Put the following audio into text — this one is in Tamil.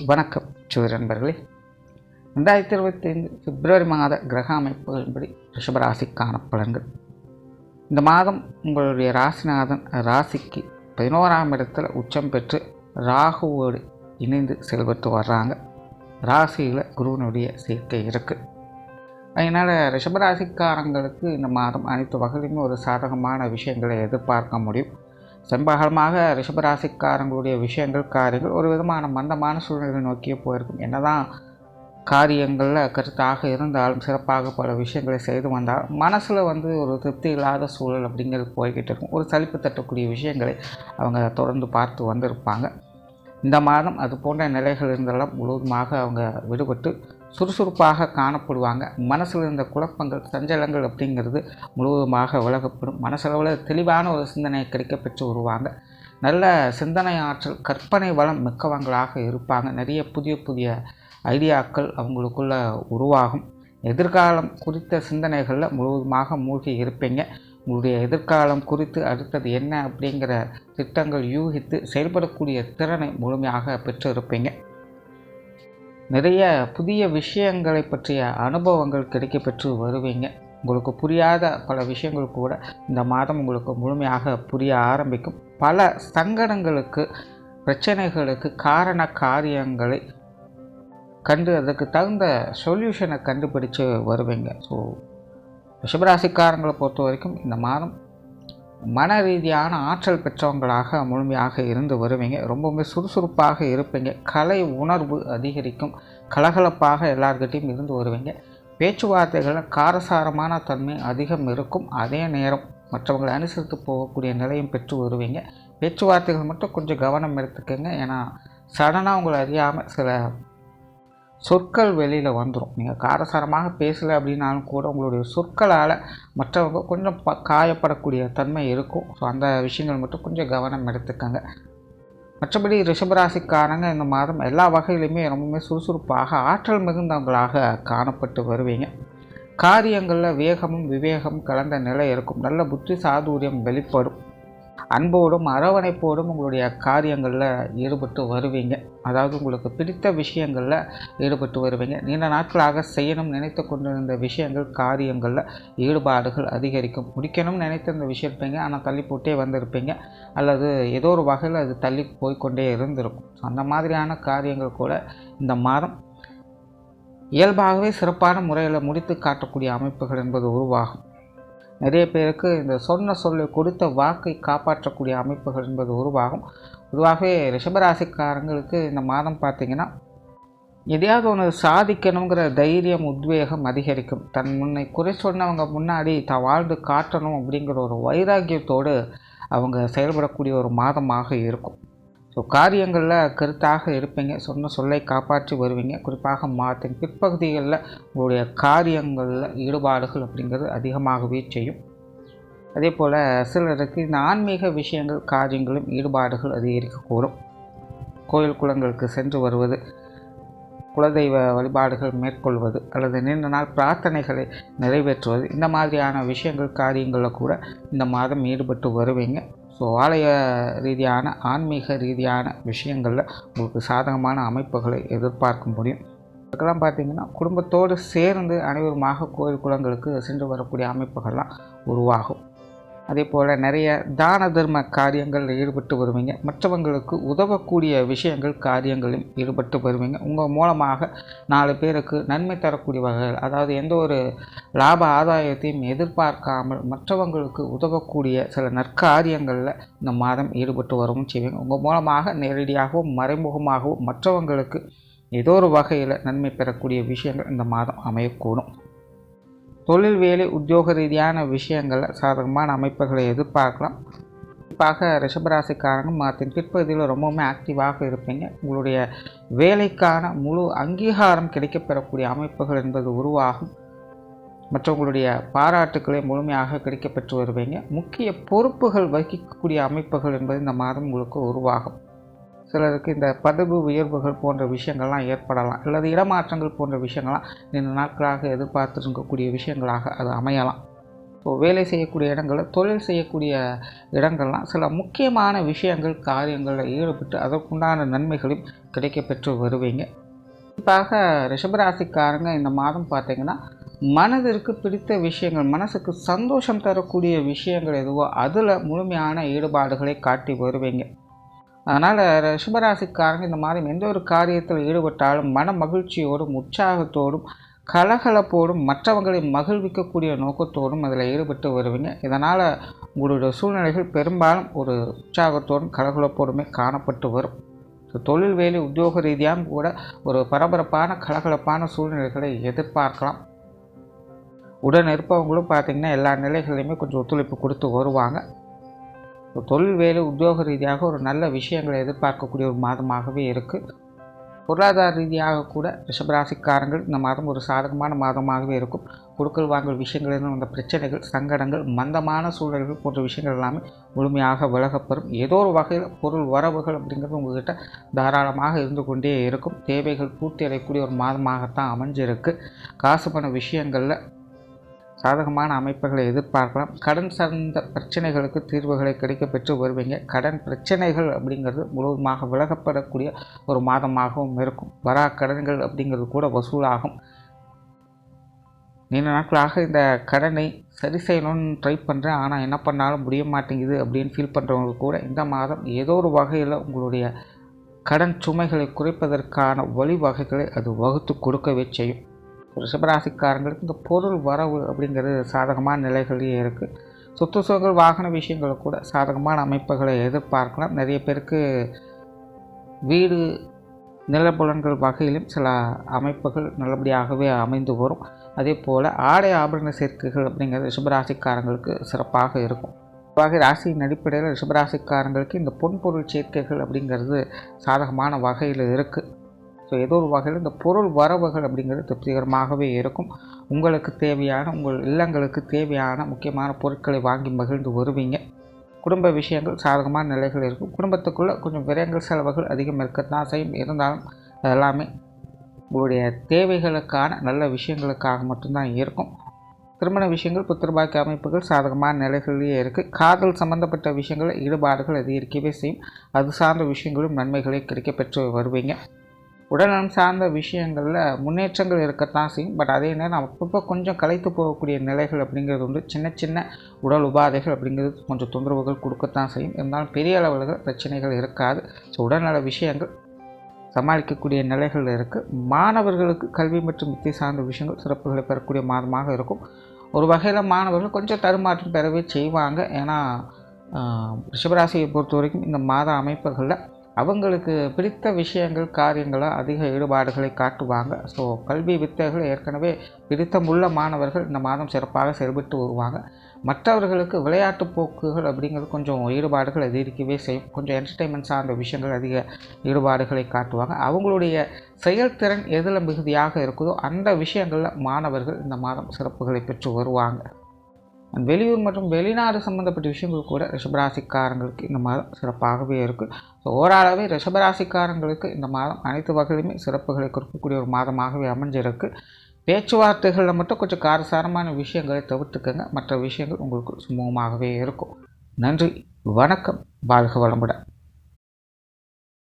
வணக்கம் நண்பர்களே. 2025 பிப்ரவரி மாத கிரக அமைப்புகளின்படி ரிஷபராசிக்கான பலன்கள். இந்த மாதம் உங்களுடைய ராசிநாதன் ராசிக்கு 11ஆம் இடத்துல உச்சம் பெற்று ராகுவோடு இணைந்து செயல்பட்டு வர்றாங்க. ராசியில் குருவனுடைய சேர்க்கை இருக்குது. அதனால் ரிஷபராசிக்காரங்களுக்கு இந்த மாதம் அனைத்து வகையிலுமே ஒரு சாதகமான விஷயங்களை எதிர்பார்க்க முடியும். செம்பகலமாக ரிஷபராசிக்காரங்களுடைய விஷயங்கள் காரியங்கள் ஒரு விதமான மந்தமான சூழ்நிலை நோக்கியே போயிருக்கும். என்னதான் காரியங்களில் கருத்தாக இருந்தாலும் சிறப்பாக பல விஷயங்களை செய்து வந்தால் மனசில் ஒரு திருப்தி இல்லாத சூழல் அப்படிங்கிறது போய்கிட்டு இருக்கும். ஒரு சலிப்பு தட்டக்கூடிய விஷயங்களை அவங்க தொடர்ந்து பார்த்து வந்திருப்பாங்க. இந்த மாதம் அது போன்ற நிலைகள் இருந்தெல்லாம் முழுவதுமாக அவங்க விடுபட்டு சுறுசுறுப்பாக காணப்படுவாங்க. மனசில் இருந்த குழப்பங்கள் சஞ்சலங்கள் அப்படிங்கிறது முழுவதுமாக விலகப்படும். மனசளவில் தெளிவான ஒரு சிந்தனை கிடைக்கப்பெற்று வருவாங்க. நல்ல சிந்தனை ஆற்றல் கற்பனை வளம் மிக்கவங்களாக இருப்பாங்க. நிறைய புதிய புதிய ஐடியாக்கள் அவங்களுக்குள்ள உருவாகும். எதிர்காலம் குறித்த சிந்தனைகளில் முழுவதுமாக மூழ்கி இருப்பீங்க. உங்களுடைய எதிர்காலம் குறித்து அடுத்தது என்ன அப்படிங்கிற திட்டங்கள் யூகித்து செயல்படக்கூடிய திறனை முழுமையாக பெற்று இருப்பீங்க. நிறைய புதிய விஷயங்களை பற்றிய அனுபவங்கள் கிடைக்கப்பெற்று வருவீங்க. உங்களுக்கு புரியாத பல விஷயங்கள் கூட இந்த மாதம் உங்களுக்கு முழுமையாக புரிய ஆரம்பிக்கும். பல சங்கடங்களுக்கு பிரச்சனைகளுக்கு காரண காரியங்களை கண்டு அதற்கு தகுந்த சொல்யூஷனை கண்டுபிடிச்சு வருவீங்க. ஸோ ரிஷபராசிக்காரங்களை பொறுத்த வரைக்கும் இந்த மாதம் மன ரீதியான ஆற்றல் பெற்றவங்களாக முழுமையாக இருந்து வருவீங்க. ரொம்பவுமே சுறுசுறுப்பாக இருப்பீங்க. கலை உணர்வு அதிகரிக்கும். கலகலப்பாக எல்லார்கிட்டையும் இருந்து வருவீங்க. பேச்சுவார்த்தைகளில் காரசாரமான தன்மை அதிகம் இருக்கும். அதே நேரம் மற்றவங்களை அனுசரித்து போகக்கூடிய நிலையும் பெற்று வருவீங்க. பேச்சுவார்த்தைகள் மட்டும் கொஞ்சம் கவனம் எடுத்துக்கோங்க. ஏன்னா சடனாக உங்களை அறியாமல் சில சொற்கள் வெளியில் வந்துடும். நீங்கள் காரசாரமாக பேசலை அப்படின்னாலும் கூட உங்களுடைய சொற்களால் மற்றவங்க கொஞ்சம் காயப்படக்கூடிய தன்மை இருக்கும். ஸோ அந்த விஷயங்கள் மட்டும் கொஞ்சம் கவனம் எடுத்துக்கங்க. மற்றபடி ரிஷபராசிக்காரங்க இந்த மாதம் எல்லா வகையிலுமே ரொம்பவுமே சுறுசுறுப்பாக ஆற்றல் மிகுந்தவங்களாக காணப்பட்டு வருவீங்க. காரியங்களில் வேகமும் விவேகமும் கலந்த நிலை இருக்கும். நல்ல புத்தி சாதுரியம் வெளிப்படும். அன்போடும் அரவணைப்போடும் உங்களுடைய காரியங்களில் ஈடுபட்டு வருவீங்க. அதாவது உங்களுக்கு பிடித்த விஷயங்களில் ஈடுபட்டு வருவீங்க. நீண்ட நாட்களாக செய்யணும் நினைத்து கொண்டிருந்த விஷயங்கள் காரியங்களில் ஈடுபாடுகள் அதிகரிக்கும். முடிக்கணும்னு நினைத்த இந்த விஷயம் இருப்பீங்க, ஆனால் தள்ளி போட்டே வந்திருப்பீங்க. அல்லது ஏதோ ஒரு வகையில் அது தள்ளி போய்கொண்டே இருந்திருக்கும். அந்த மாதிரியான காரியங்கள் கூட இந்த மாதம் இயல்பாகவே சிறப்பான முறையில் முடித்து காட்டக்கூடிய அமைப்புகள் என்பது உருவாகும். நிறைய பேருக்கு இந்த சொன்ன சொல்லை கொடுத்த வாக்கை காப்பாற்றக்கூடிய அமைப்புகள் என்பது உருவாகும். பொதுவாகவே ரிஷபராசிக்காரங்களுக்கு இந்த மாதம் பார்த்திங்கன்னா எதையாவது ஒன்று சாதிக்கணுங்கிற தைரியம் உத்வேகம் அதிகரிக்கும். தன் முன்னை குறை சொன்னவங்க முன்னாடி தான் வாழ்ந்து காட்டணும் அப்படிங்கிற ஒரு வைராக்கியத்தோடு அவங்க செயல்படக்கூடிய ஒரு மாதமாக இருக்கும். ஸோ காரியங்களில் கருத்தாக இருப்பீங்க. சொன்ன சொல்லை காப்பாற்றி வருவீங்க. குறிப்பாக மாதத்தின் பிற்பகுதிகளில் உங்களுடைய காரியங்களில் ஈடுபாடுகள் அப்படிங்கிறது அதிகமாகவே செய்யும். அதே போல் சிலருக்கு இந்த ஆன்மீக விஷயங்கள் காரியங்களும் ஈடுபாடுகள் அதிகரிக்கக்கூடும். கோயில் குளங்களுக்கு சென்று வருவது, குலதெய்வ வழிபாடுகள் மேற்கொள்வது அல்லது நீண்ட நாள் பிரார்த்தனைகளை நிறைவேற்றுவது, இந்த மாதிரியான விஷயங்கள் காரியங்களில் கூட இந்த மாதம் ஈடுபட்டு வருவீங்க. ஸோ ஆலய ரீதியான ஆன்மீக ரீதியான விஷயங்களில் உங்களுக்கு சாதகமான அமைப்புகளை எதிர்பார்க்க முடியும். இதுக்கெல்லாம் பார்த்திங்கன்னா குடும்பத்தோடு சேர்ந்து அனைவருமாக கோயில் குளங்களுக்கு சென்று வரக்கூடிய அமைப்புகள்லாம் உருவாகும். அதே போல் நிறைய தான தர்ம காரியங்களில் ஈடுபட்டு வருவீங்க. மற்றவங்களுக்கு உதவக்கூடிய விஷயங்கள் காரியங்களிலும் ஈடுபட்டு வருவீங்க. உங்கள் மூலமாக 4 பேருக்கு நன்மை தரக்கூடிய வகையில், அதாவது எந்த ஒரு லாப ஆதாயத்தையும் எதிர்பார்க்காமல் மற்றவங்களுக்கு உதவக்கூடிய சில நற்காரியங்களில் இந்த மாதம் ஈடுபட்டு வரவும் செய்வீங்க. உங்கள் மூலமாக நேரடியாகவும் மறைமுகமாகவும் மற்றவங்களுக்கு ஏதோ ஒரு வகையில் நன்மை பெறக்கூடிய விஷயங்கள் இந்த மாதம் அமையக்கூடும். தொழில் வேலை உத்தியோக ரீதியான விஷயங்களில் சாதகமான அமைப்புகளை எதிர்பார்க்கலாம். குறிப்பாக ரிஷபராசிக்காரங்க மாதத்தின் பிற்பகுதியில் ரொம்பவுமே ஆக்டிவாக இருப்பீங்க. உங்களுடைய வேலைக்கான முழு அங்கீகாரம் கிடைக்கப்பெறக்கூடிய அமைப்புகள் என்பது உருவாகும். மற்றவங்களுடைய பாராட்டுக்களை முழுமையாக கிடைக்கப்பெற்று வருவீங்க. முக்கிய பொறுப்புகள் வகிக்கக்கூடிய அமைப்புகள் என்பது இந்த மாதம் உங்களுக்கு உருவாகும். சிலருக்கு இந்த பதவி உயர்வுகள் போன்ற விஷயங்கள்லாம் ஏற்படலாம். அல்லது இடமாற்றங்கள் போன்ற விஷயங்கள்லாம் நீண்ட நாட்களாக எதிர்பார்த்துருக்கக்கூடிய விஷயங்களாக அது அமையலாம். ஸோ வேலை செய்யக்கூடிய இடங்களில், தொழில் செய்யக்கூடிய இடங்கள்லாம் சில முக்கியமான விஷயங்கள், காரியங்களில் ஈடுபட்டு அதற்குண்டான நன்மைகளையும் கிடைக்க பெற்று வருவீங்க. குறிப்பாக ரிஷபராசிக்காரங்க இந்த மாதம் பார்த்திங்கன்னா, மனதிற்கு பிடித்த விஷயங்கள், மனசுக்கு சந்தோஷம் தரக்கூடிய விஷயங்கள் எதுவோ அதில் முழுமையான ஈடுபாடுகளை காட்டி வருவீங்க. அதனால் ரிஷபராசிக்காரங்க இந்த மாதிரி எந்த ஒரு காரியத்தில் ஈடுபட்டாலும் மன மகிழ்ச்சியோடும், உற்சாகத்தோடும், கலகலப்போடும், மற்றவங்களை மகிழ்விக்கக்கூடிய நோக்கத்தோடும் அதில் ஈடுபட்டு வருவீங்க. இதனால் உங்களுடைய சூழ்நிலைகள் பெரும்பாலும் ஒரு உற்சாகத்தோடும் கலகலப்போடுமே காணப்பட்டு வரும். ஸோ தொழில் வேலை உத்தியோக ரீதியாக கூட ஒரு பரபரப்பான கலகலப்பான சூழ்நிலைகளை எதிர்பார்க்கலாம். உடன் இருப்பவங்களும் பார்த்திங்கன்னா எல்லா நிலைகளையுமே கொஞ்சம் ஒத்துழைப்பு கொடுத்து வருவாங்க. தொழில் வேலை உத்தியோக ரீதியாக ஒரு நல்ல விஷயங்களை எதிர்பார்க்கக்கூடிய ஒரு மாதமாகவே இருக்குது. பொருளாதார ரீதியாக கூட ரிஷபராசிக்காரங்கள் இந்த மாதம் ஒரு சாதகமான மாதமாகவே இருக்கும். கொடுக்கல் வாங்கல் விஷயங்களில் வந்த பிரச்சனைகள், சங்கடங்கள், மந்தமான சூழல்கள் போன்ற விஷயங்கள் எல்லாமே முழுமையாக விலகப்பெறும். ஏதோ ஒரு வகையில் பொருள் வரவுகள் அப்படிங்கிறது உங்கள்கிட்ட தாராளமாக இருந்து கொண்டே இருக்கும். தேவைகள் பூர்த்தி அடையக்கூடிய ஒரு மாதமாகத்தான் அமைஞ்சிருக்கு. காசு பண விஷயங்களில் சாதகமான அமைப்புகளை எதிர்பார்க்கலாம். கடன் சார்ந்த பிரச்சனைகளுக்கு தீர்வுகளை கிடைக்க பெற்று வருவீங்க. கடன் பிரச்சனைகள் அப்படிங்கிறது முழுவதுமாக விலகப்படக்கூடிய ஒரு மாதமாகவும் இருக்கும். வரா கடன்கள் அப்படிங்கிறது கூட வசூலாகும். நீண்ட நாட்களாக இந்த கடனை சரி செய்யணும்னு ட்ரை பண்ணுறேன், ஆனால் என்ன பண்ணாலும் முடிய மாட்டேங்குது அப்படின்னு ஃபீல் பண்ணுறவங்க கூட இந்த மாதம் ஏதோ ஒரு வகையில் உங்களுடைய கடன் சுமைகளை குறைப்பதற்கான வழிவகைகளை அது வகுத்து கொடுக்கவே செய்யும். ரிஷபராசிக்காரங்களுக்கு இந்த பொருள் வரவு அப்படிங்கிறது சாதகமான நிலைகளே இருக்குது. சொத்து சுகங்கள், வாகன விஷயங்கள் கூட சாதகமான அமைப்புகளை எதிர்பார்க்கலாம். நிறைய பேருக்கு வீடு, நிலப்புலன்கள் வகையிலும் சில அமைப்புகள் நல்லபடியாகவே அமைந்து வரும். அதே போல் ஆடை ஆபரண சேர்க்கைகள் அப்படிங்கிறது ரிஷபராசிக்காரங்களுக்கு சிறப்பாக இருக்கும். பொதுவாக ராசியின் அடிப்படையில் ரிஷபராசிக்காரங்களுக்கு இந்த பொன்பொருள் சேர்க்கைகள் அப்படிங்கிறது சாதகமான வகையில் இருக்குது. ஸோ ஏதோ ஒரு வகையில் இந்த பொருள் வரவுகள் அப்படிங்கிறது திருப்திகரமாகவே இருக்கும். உங்களுக்கு தேவையான, உங்கள் இல்லங்களுக்கு தேவையான முக்கியமான பொருட்களை வாங்கி மகிழ்ந்து வருவீங்க. குடும்ப விஷயங்கள் சாதகமான நிலைகள் இருக்கும். குடும்பத்துக்குள்ளே கொஞ்சம் விரயங்கள், செலவுகள் அதிகம் இருக்கத்தான் செய்யும். இருந்தாலும் அதெல்லாமே உங்களுடைய தேவைகளுக்கான நல்ல விஷயங்களுக்காக மட்டும்தான் இருக்கும். திருமண விஷயங்கள், புத்திரபாக்கிய அமைப்புகள் சாதகமான நிலைகளிலேயே இருக்குது. காதல் சம்பந்தப்பட்ட விஷயங்களில் ஈடுபாடுகள் அதிகரிக்கவே செய்யும். அது சார்ந்த விஷயங்களும் நன்மைகளை கிடைக்க பெற்று வருவீங்க. உடல்நலம் சார்ந்த விஷயங்களில் முன்னேற்றங்கள் இருக்கத்தான் செய்யும். பட் அதே நேரம் அப்பப்போ கொஞ்சம் களைத்து போகக்கூடிய நிலைகள் அப்படிங்கிறது உண்டு. சின்ன சின்ன உடல் உபாதைகள் அப்படிங்கிறது கொஞ்சம் தொந்தரவுகள் கொடுக்கத்தான் செய்யும். இருந்தாலும் பெரிய அளவில் பிரச்சனைகள் இருக்காது. ஸோ உடல்நல விஷயங்கள் சமாளிக்கக்கூடிய நிலைகள் இருக்குது. மாணவர்களுக்கு கல்வி மற்றும் வித்தை சார்ந்த விஷயங்கள் சிறப்புகளை பெறக்கூடிய மாதமாக இருக்கும். ஒரு வகையில் மாணவர்கள் கொஞ்சம் தடுமாற்றம் பெறவே செய்வாங்க. ஏன்னா ரிஷபராசியை பொறுத்த வரைக்கும் இந்த மாத அமைப்புகளில் அவங்களுக்கு பிடித்த விஷயங்கள், காரியங்களை அதிக ஈடுபாடுகளை காட்டுவாங்க. ஸோ கல்வி வித்தைகள் ஏற்கனவே பிடித்தமுள்ள மாணவர்கள் இந்த மாதம் சிறப்பாக செயல்பட்டு வருவாங்க. மற்றவர்களுக்கு விளையாட்டு போக்குகள் அப்படிங்கிறது கொஞ்சம் ஈடுபாடுகள் அதிகரிக்கவே செய்யும். கொஞ்சம் என்டர்டெயின்மெண்ட் சார்ந்த விஷயங்கள் அதிக ஈடுபாடுகளை காட்டுவாங்க. அவங்களுடைய செயல்திறன் எதில் மிகுதியாக இருக்குதோ அந்த விஷயங்களில் மாணவர்கள் இந்த மாதம் சிறப்புகளை பெற்று வருவாங்க. வெளியூர் மற்றும் வெளிநாடு சம்மந்தப்பட்ட விஷயங்கள் கூட ரிஷபராசிக்காரங்களுக்கு இந்த மாதம் சிறப்பாகவே இருக்குது. ஸோ ஓரளவே ரிஷபராசிக்காரங்களுக்கு இந்த மாதம் அனைத்து வகையிலுமே சிறப்புகளை கொடுக்கக்கூடிய ஒரு மாதமாகவே அமைஞ்சிருக்கு. பேச்சுவார்த்தைகளில் மட்டும் கொஞ்சம் காரசாரமான விஷயங்களை தவிர்த்துக்கங்க. மற்ற விஷயங்கள் உங்களுக்கு சுமூகமாகவே இருக்கும். நன்றி, வணக்கம், வாழ்க வளமுடன்.